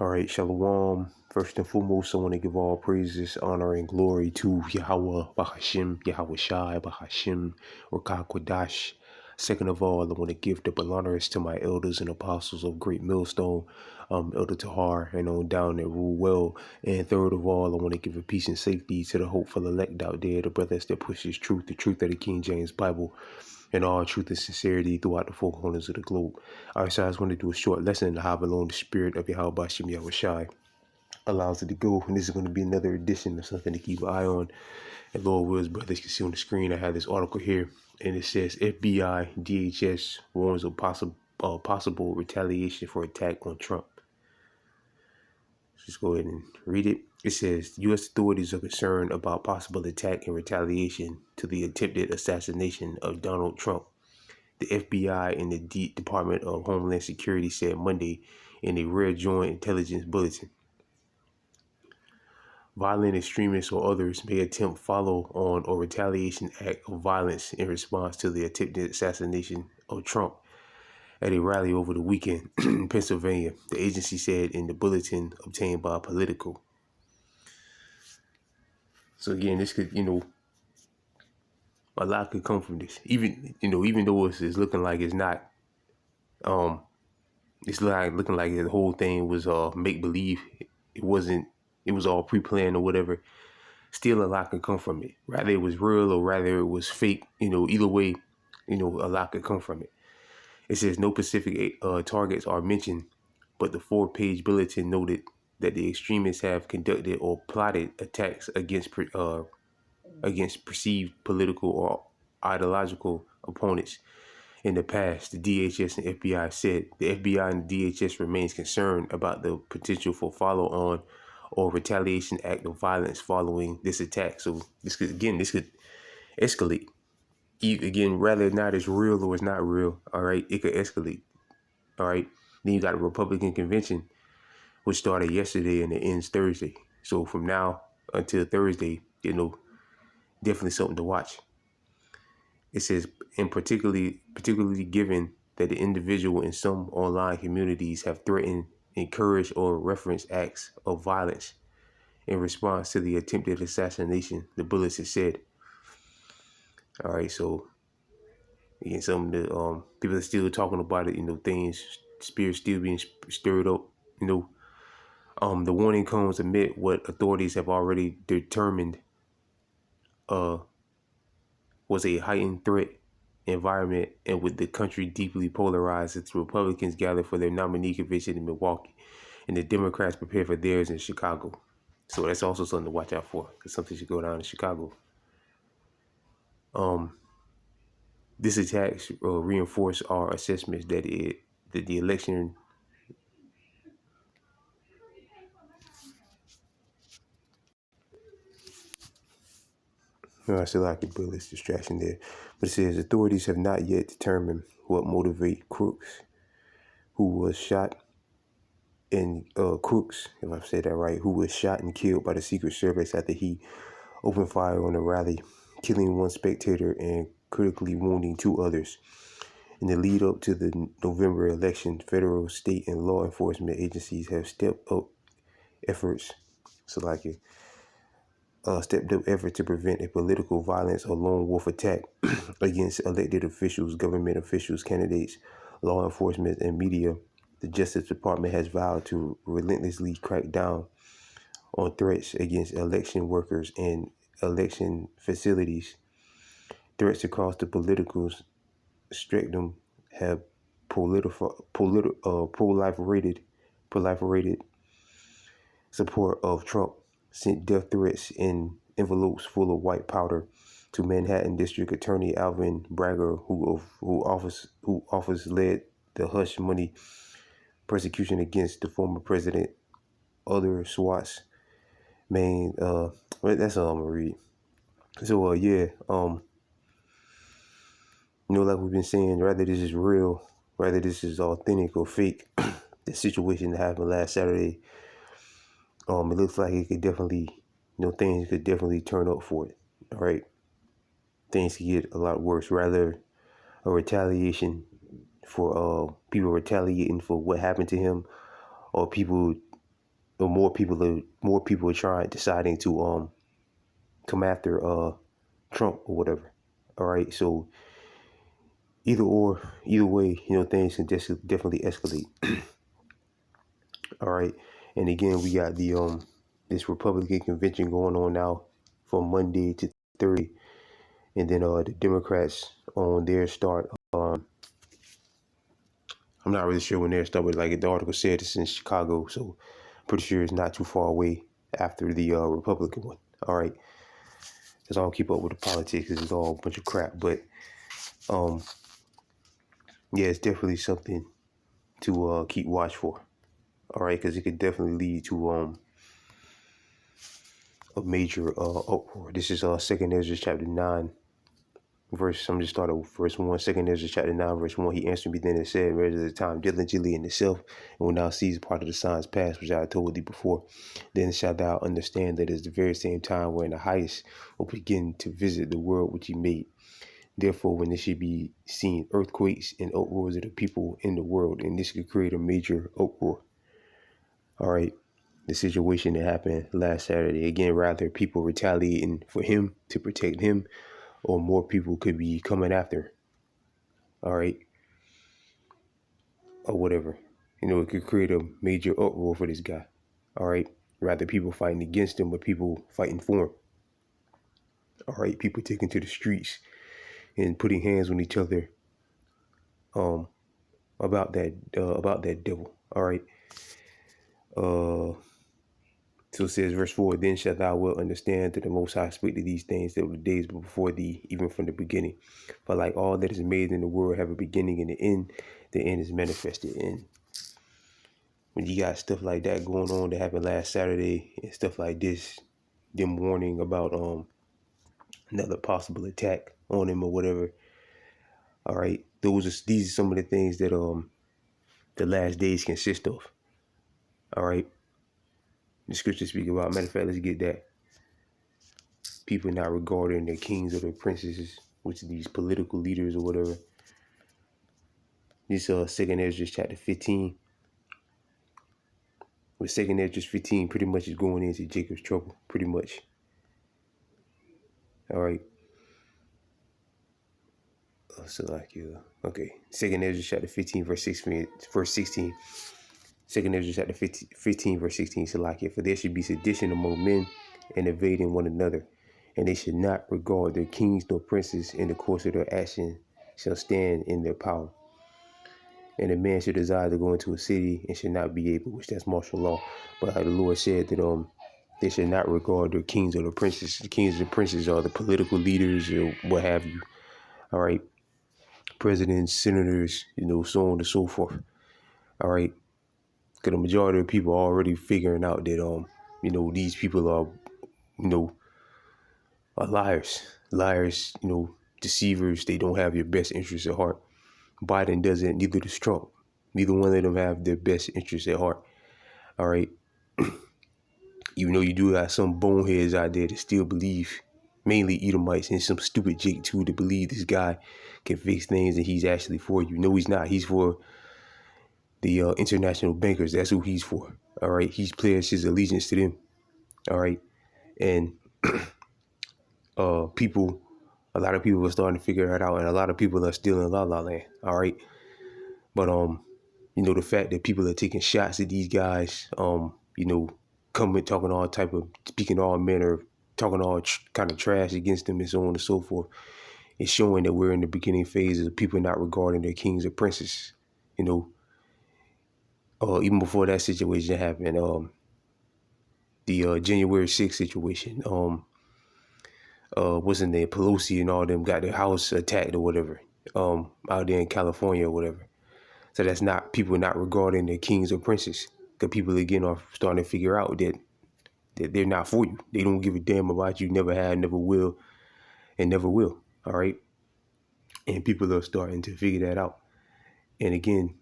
All right, Shalom. First and foremost, I want to give all praises, honor, and glory to Yahweh, Bahashim, Yahweh Shai, Bahashim, Rakah Kwadash. Second of all, I want to give double honors to my elders and apostles of Great Millstone, Elder Tahar, and on down that rule well. And third of all, I want to give a peace and safety to the hopeful elect out there, the brothers that pushes truth, the truth of the King James Bible, and all truth and sincerity throughout the four corners of the globe. All right, so I just want to do a short lesson in how alone the spirit of Yahweh Bashim Yahweh Shai allows it to go. And this is going to be another edition of something to keep an eye on. And Lord wills, brothers can see on the screen, I have this article here, and it says FBI, DHS warns of possible retaliation for attack on Trump. Just go ahead and read it. It says U.S. authorities are concerned about possible attack and retaliation to the attempted assassination of Donald Trump. The FBI and the Department of Homeland Security said Monday in a rare joint intelligence bulletin. Violent extremists or others may attempt follow on or retaliation act of violence in response to the attempted assassination of Trump at a rally over the weekend in Pennsylvania, the agency said in the bulletin obtained by Politico. So again, this could, a lot could come from this. Even though it's looking like it's not, it's looking like the whole thing was make believe. It wasn't. It was all pre-planned or whatever. Still, a lot could come from it. Rather it was real or rather it was fake. Either way, a lot could come from it. It says no specific targets are mentioned, but the 4-page bulletin noted that the extremists have conducted or plotted attacks against perceived political or ideological opponents in the past. The DHS and FBI said the FBI and the DHS remains concerned about the potential for follow-on or retaliation act of violence following this attack. So this could escalate. Again, whether or not it's real or it's not real, all right, it could escalate. All right. Then you got a Republican convention, which started yesterday and it ends Thursday. So from now until Thursday, definitely something to watch. It says, and particularly given that the individual in some online communities have threatened, encouraged, or referenced acts of violence in response to the attempted assassination, the bulletin said. All right, so again, some of the people are still talking about it. Things, spirits still being stirred up. The warning comes amid what authorities have already determined was a heightened threat environment, and with the country deeply polarized, its Republicans gather for their nominee convention in Milwaukee, and the Democrats prepare for theirs in Chicago. So that's also something to watch out for, because something should go down in Chicago. This attack reinforce our assessments that the election. No, I still like it, but it's distraction there. But it says authorities have not yet determined what motivated Crooks, who was shot in Crooks, if I said that right, who was shot and killed by the Secret Service after he opened fire on a rally, killing one spectator and critically wounding 2 others. In the lead up to the November election, federal, state, and law enforcement agencies have stepped up efforts to prevent a political violence or lone wolf attack against elected officials, government officials, candidates, law enforcement, and media. The Justice Department has vowed to relentlessly crack down on threats against election workers and election facilities. Threats across the political spectrum have proliferated support of Trump sent death threats in envelopes full of white powder to Manhattan District Attorney Alvin Bragg, who office led the hush money persecution against the former president. Other SWATs, that's all I'm gonna read. So like we've been saying, whether this is real, whether this is authentic or fake, the situation that happened last Saturday, it looks like it could definitely, things could definitely turn up for it. All right, things could get a lot worse. Rather, a retaliation for people retaliating for what happened to him, or people or more people are deciding to come after Trump or whatever. All right, so either way, things can just definitely escalate. All right, and again, we got the this Republican convention going on now from Monday to Thursday, and then the Democrats on their start. I'm not really sure when their start, but like the article said, it's in Chicago, so I'm pretty sure it's not too far away after the Republican one. All right, because I don't keep up with the politics, because it's all a bunch of crap. But um, yeah, it's definitely something to keep watch for. All right, because it could definitely lead to a major uproar. This is Second Ezra chapter 9. I'm just starting with verse 1. Second Ezra chapter 9, verse 1. He answered me then and said, measure the time diligently in itself, and when thou seest part of the signs past, which I had told thee before, then shalt thou understand that it is the very same time wherein the highest will begin to visit the world which he made. Therefore, when there should be seen earthquakes and uproars of the people in the world, and this could create a major uproar. All right. The situation that happened last Saturday. Again, rather people retaliating for him to protect him, or more people could be coming after. All right. Or whatever. It could create a major uproar for this guy. All right. Rather people fighting against him, but people fighting for him. All right. People taking to the streets and putting hands on each other about that devil. All right. So it says, verse 4, then shalt thou well understand that the Most High spake to these things that were the days before thee, even from the beginning. For like all that is made in the world have a beginning and an end, the end is manifested. And when you got stuff like that going on that happened last Saturday and stuff like this, them warning about another possible attack on him or whatever. All right, these are some of the things that the last days consist of. All right. The scriptures speak about. Matter of fact, let's get that. People not regarding their kings or their princesses, which are these political leaders or whatever. This Second Ezra chapter 15. With Second Ezra 15 pretty much is going into Jacob's trouble, pretty much. All right. Okay. Second Ezra chapter 15 verse 16. Second Ezra chapter 15 verse 16. Salakia, for there should be sedition among men and invading one another, and they should not regard their kings nor princes. In the course of their action shall stand in their power. And a man should desire to go into a city and should not be able, which that's martial law. But the Lord said that they should not regard their kings or the princes. The kings and princes are the political leaders or what have you. All right. Presidents, senators, so on and so forth. All right. Because the majority of people are already figuring out that these people are are liars, deceivers. They don't have your best interests at heart. Biden doesn't, neither does Trump. Neither one of them have their best interests at heart. All right. Even though you do got some boneheads out there that still believe, mainly Edomites and some stupid Jake too, to believe this guy can fix things and he's actually for you. No, he's not. He's for the international bankers. That's who he's for. All right. He's pledged his allegiance to them. All right. And a lot of people are starting to figure it out, and a lot of people are still in la la land. All right. But the fact that people are taking shots at these guys, coming talking all type of, speaking all manner, talking all kind of trash against them and so on and so forth, is showing that we're in the beginning phases of people not regarding their kings or princes. Even before that situation happened, the January 6th situation, wasn't there, Pelosi and all them got their house attacked or whatever, out there in California or whatever. So that's not people not regarding their kings or princes. Because people again are starting to figure out that they're not for you. They don't give a damn about you. Never had, never will, and never will. All right. And people are starting to figure that out. And again,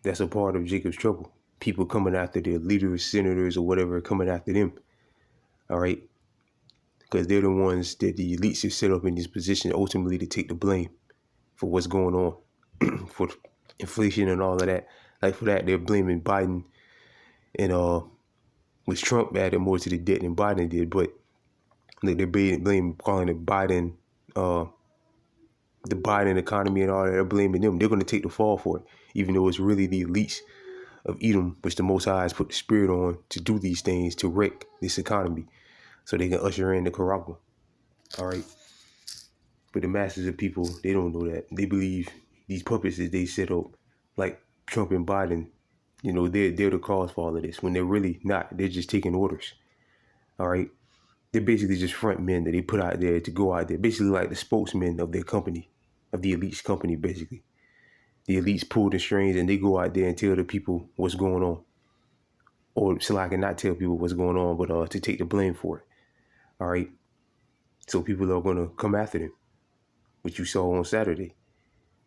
that's a part of Jacob's trouble. People coming after their leaders, senators, or whatever, coming after them. All right. Because they're the ones that the elites have set up in this position ultimately to take the blame for what's going on, for inflation and all of that. Like for that, they're blaming Biden And which Trump added more to the debt than Biden did. But look, they're calling it Biden, the Biden economy and all that. They're blaming them. They're going to take the fall for it, even though it's really the elites of Edom, which the Most High has put the spirit on to do these things, to wreck this economy so they can usher in the Karagwa. All right. But the masses of people, they don't know that. They believe these puppets that they set up, like Trump and Biden, you know, they're the cause for all of this, when they're really not. They're just taking orders. All right. They're basically just front men that they put out there to go out there, basically like the spokesmen of their company, of the elites company, basically. The elites pull the strings and they go out there and tell the people what's going on. Or so I can not tell people what's going on, but to take the blame for it. All right. So people are going to come after them, which you saw on Saturday.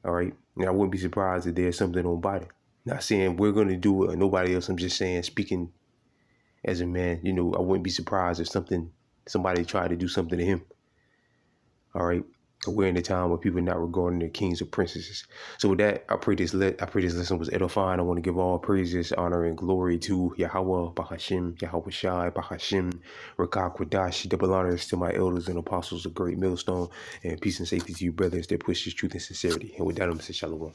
All right. And I wouldn't be surprised if there's something on Biden. Not saying we're going to do it or nobody else. I'm just saying, speaking as a man, you know, I wouldn't be surprised if somebody tried to do something to him. All right. We're in a time where people are not regarding their kings or princesses. So with that, I pray this lesson was edifying. I want to give all praises, honor, and glory to Yahweh, Bahashim, Yahweh Shai, Bahashim, Rakah Kwadash, double honors to my elders and apostles of Great Millstone, and peace and safety to you brothers that push this truth and sincerity. And with that, I'm going to say shalom.